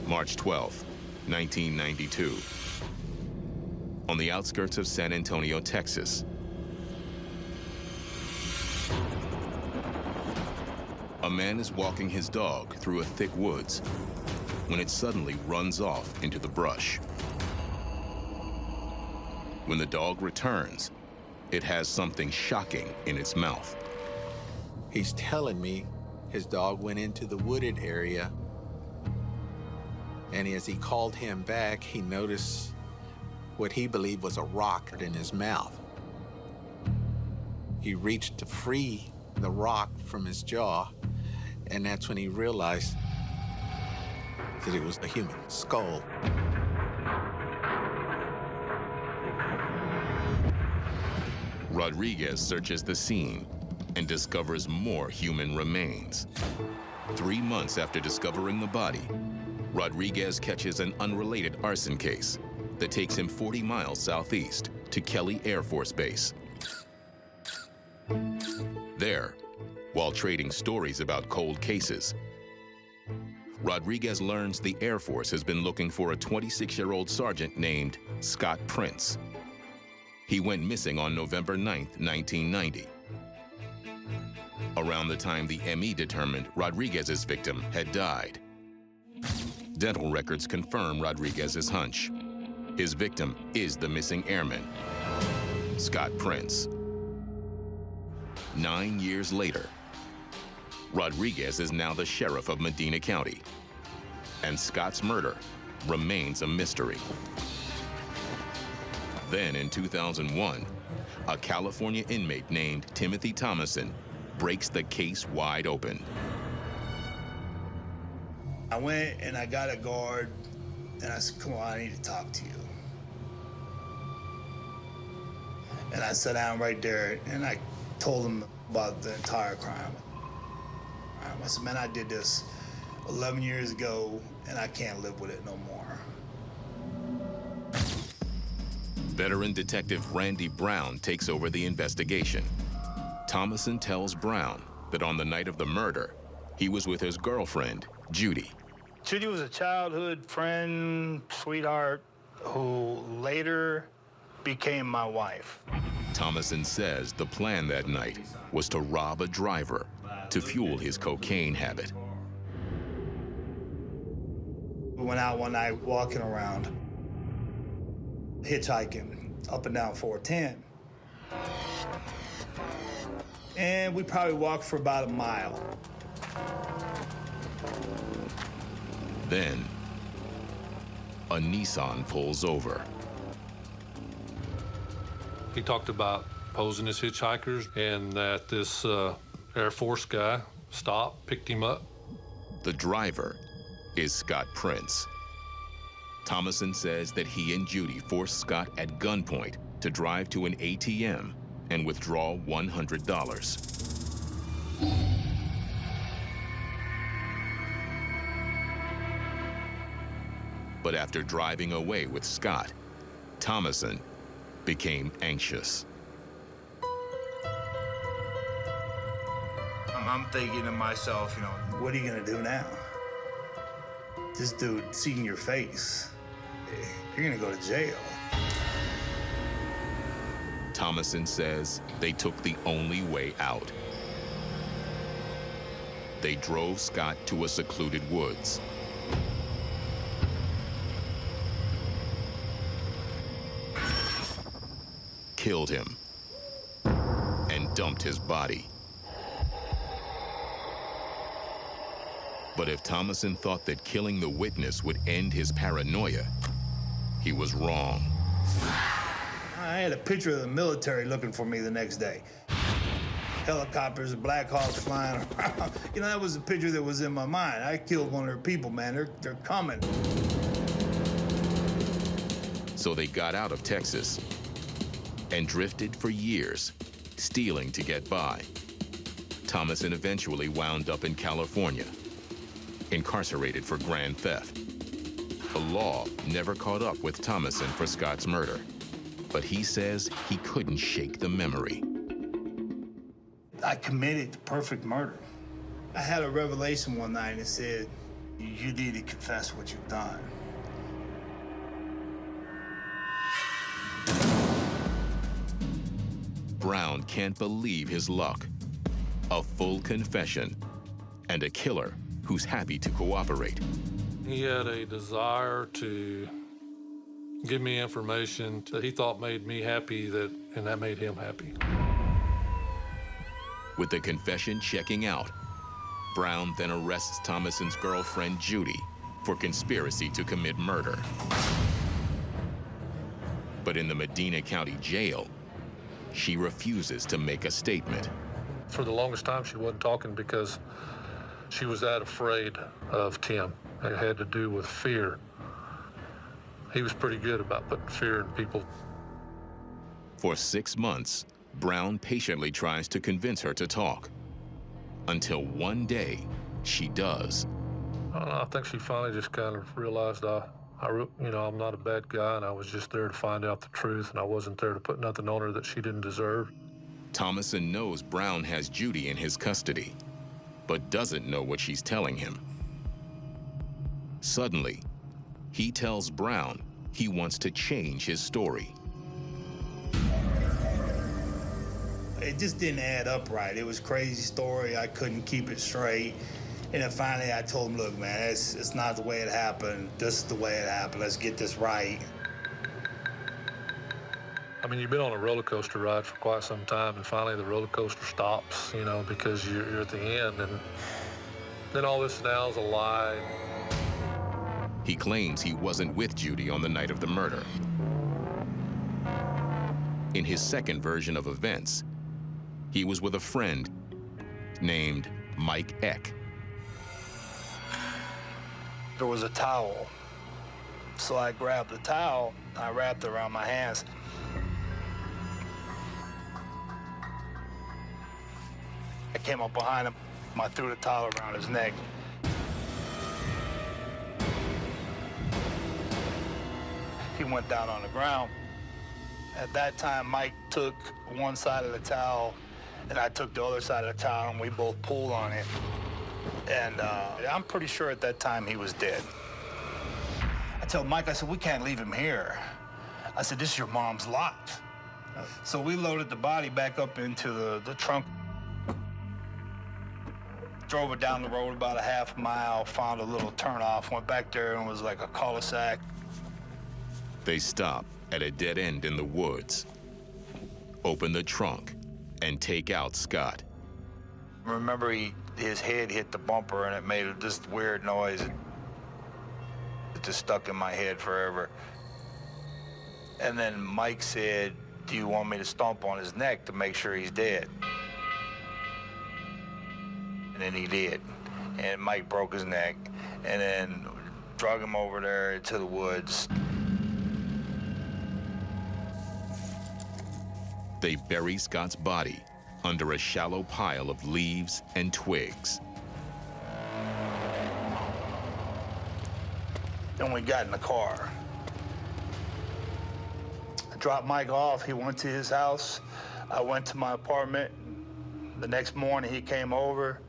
March 12, 1992. On the outskirts of San Antonio, Texas. A man is walking his dog through a thick woods when it suddenly runs off into the brush. When the dog returns, it has something shocking in its mouth. He's telling me his dog went into the wooded area, and as he called him back, he noticed what he believed was a rock in his mouth. He reached to free the rock from his jaw, and that's when he realized that it was a human skull. Rodriguez searches the scene and discovers more human remains. 3 months after discovering the body, Rodriguez catches an unrelated arson case that takes him 40 miles southeast to Kelly Air Force Base. There, while trading stories about cold cases, Rodriguez learns the Air Force has been looking for a 26-year-old sergeant named Scott Prince. He went missing on November 9, 1990. Around the time the ME determined Rodriguez's victim had died. Dental records confirm Rodriguez's hunch. His victim is the missing airman, Scott Prince. 9 years later, Rodriguez is now the sheriff of Medina County, and Scott's murder remains a mystery. Then in 2001, a California inmate named Timothy Thomason breaks the case wide open. I went and I got a guard, and I said, come on, I need to talk to you. And I sat down right there, and I told him about the entire crime. I said, man, I did this 11 years ago, and I can't live with it no more. Veteran detective Randy Brown takes over the investigation. Thomason tells Brown that on the night of the murder, he was with his girlfriend, Judy. Judy was a childhood friend, sweetheart, who later became my wife. Thomason says the plan that night was to rob a driver to fuel his cocaine habit. We went out one night walking around, hitchhiking up and down 410. And we probably walked for about a mile. Then, a Nissan pulls over. He talked about posing as hitchhikers and that this Air Force guy stopped, picked him up. The driver is Scott Prince. Thomason says that he and Judy forced Scott at gunpoint to drive to an ATM and withdraw $100. But after driving away with Scott, Thomason became anxious. I'm thinking to myself, what are you gonna do now? This dude seeing your face, you're gonna go to jail. Thomason says they took the only way out. They drove Scott to a secluded woods. Killed him and dumped his body. But if Thomason thought that killing the witness would end his paranoia, he was wrong. I had a picture of the military looking for me the next day. Helicopters and Black Hawks flying around. That was a picture that was in my mind. I killed one of their people, man. They're coming. So they got out of Texas and drifted for years, stealing to get by. Thomason eventually wound up in California, incarcerated for grand theft. The law never caught up with Thomason for Scott's murder, but he says he couldn't shake the memory. I committed the perfect murder. I had a revelation one night and it said, You need to confess what you've done. Brown can't believe his luck. A full confession and a killer who's happy to cooperate. He had a desire to give me information that he thought made me happy, and that made him happy. With the confession checking out, Brown then arrests Thomason's girlfriend, Judy, for conspiracy to commit murder. But in the Medina County Jail, she refuses to make a statement. For the longest time, she wasn't talking because she was that afraid of Tim. It had to do with fear. He was pretty good about putting fear in people. For 6 months, Brown patiently tries to convince her to talk. Until one day, she does. I don't know, I think she finally just kind of realized I'm not a bad guy, and I was just there to find out the truth, and I wasn't there to put nothing on her that she didn't deserve. Thomason knows Brown has Judy in his custody, but doesn't know what she's telling him. Suddenly, he tells Brown he wants to change his story. It just didn't add up right. It was a crazy story. I couldn't keep it straight. And then finally I told him, look, man, it's not the way it happened. This is the way it happened. Let's get this right. I mean, you've been on a roller coaster ride for quite some time, and finally the roller coaster stops, because you're at the end, and then all this now is a lie. He claims he wasn't with Judy on the night of the murder. In his second version of events, he was with a friend named Mike Eck. There was a towel. So I grabbed the towel, I wrapped it around my hands. I came up behind him, I threw the towel around his neck. He went down on the ground. At that time, Mike took one side of the towel, and I took the other side of the towel, and we both pulled on it. And I'm pretty sure at that time he was dead. I told Mike, I said, we can't leave him here. I said, this is your mom's lot. So we loaded the body back up into the trunk, drove it down the road about a half mile, found a little turnoff, went back there, and it was like a cul-de-sac. They stop at a dead end in the woods, open the trunk, and take out Scott. Remember, his head hit the bumper, and it made this weird noise. It just stuck in my head forever. And then Mike said, do you want me to stomp on his neck to make sure he's dead? And then he did. And Mike broke his neck, and then drug him over there to the woods. They bury Scott's body under a shallow pile of leaves and twigs. Then we got in the car. I dropped Mike off. He went to his house. I went to my apartment. The next morning, he came over.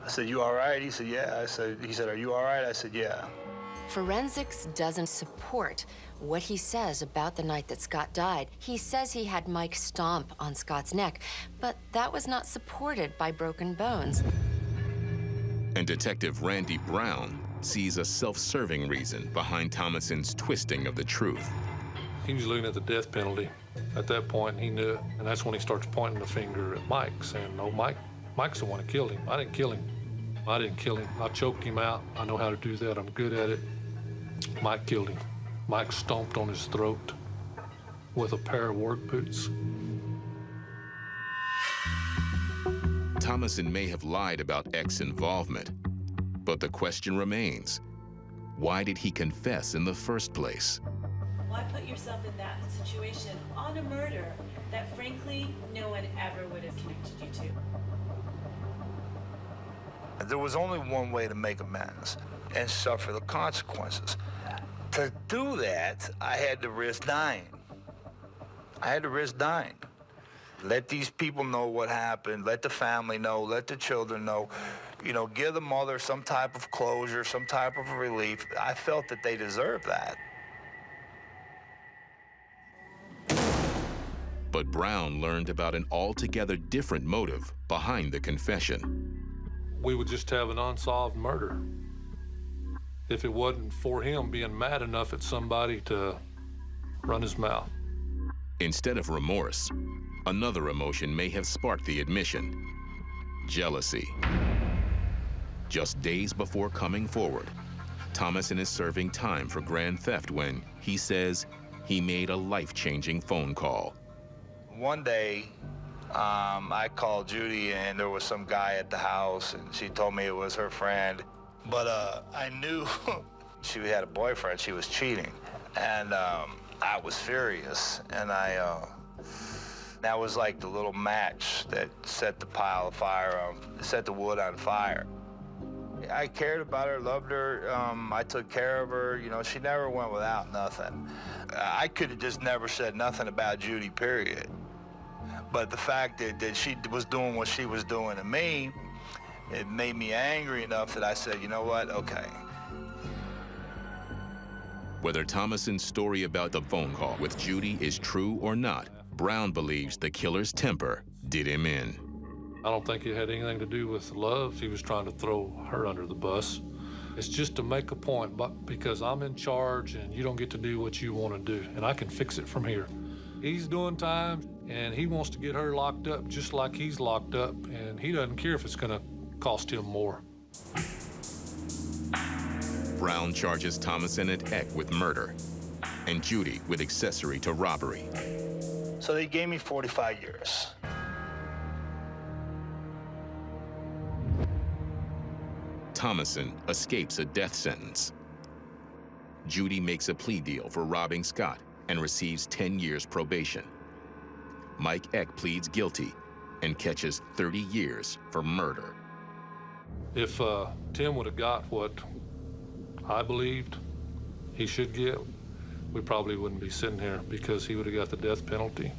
I said, you all right? He said, yeah. He said, are you all right? I said, yeah. Forensics doesn't support what he says about the night that Scott died. He says he had Mike stomp on Scott's neck, but that was not supported by broken bones. And Detective Randy Brown sees a self-serving reason behind Thomason's twisting of the truth. He was looking at the death penalty. At that point, he knew it, and that's when he starts pointing the finger at Mike, saying, no, Mike's the one who killed him. I didn't kill him. I choked him out. I know how to do that. I'm good at it. Mike killed him. Mike stomped on his throat with a pair of work boots. Thomason may have lied about Eck's involvement, but the question remains, why did he confess in the first place? Why put yourself in that situation on a murder that, frankly, no one ever would have connected you to? There was only one way to make amends and suffer the consequences. To do that, I had to risk dying. Let these people know what happened. Let the family know. Let the children know. You know, give the mother some type of closure, some type of relief. I felt that they deserved that. But Brown learned about an altogether different motive behind the confession. We would just have an unsolved murder if it wasn't for him being mad enough at somebody to run his mouth. Instead of remorse, another emotion may have sparked the admission: jealousy. Just days before coming forward, Thomason is serving time for grand theft when he says he made a life-changing phone call. One day, I called Judy, and there was some guy at the house, and she told me it was her friend. But I knew she had a boyfriend. She was cheating. And I was furious. And that was like the little match that set the pile of fire set the wood on fire. I cared about her, loved her. I took care of her. You know, she never went without nothing. I could have just never said nothing about Judy, period. But the fact that she was doing what she was doing to me, it made me angry enough that I said, you know what, okay. Whether Thomason's story about the phone call with Judy is true or not, Brown believes the killer's temper did him in. I don't think it had anything to do with love. He was trying to throw her under the bus. It's just to make a point, but because I'm in charge and you don't get to do what you want to do, and I can fix it from here. He's doing time, and he wants to get her locked up just like he's locked up, and he doesn't care if it's going to cost him more. Brown charges Thomason and Eck with murder and Judy with accessory to robbery. So they gave me 45 years. Thomason escapes a death sentence. Judy makes a plea deal for robbing Scott and receives 10 years probation. Mike Eck pleads guilty and catches 30 years for murder. If Tim would have got what I believed he should get, we probably wouldn't be sitting here because he would have got the death penalty.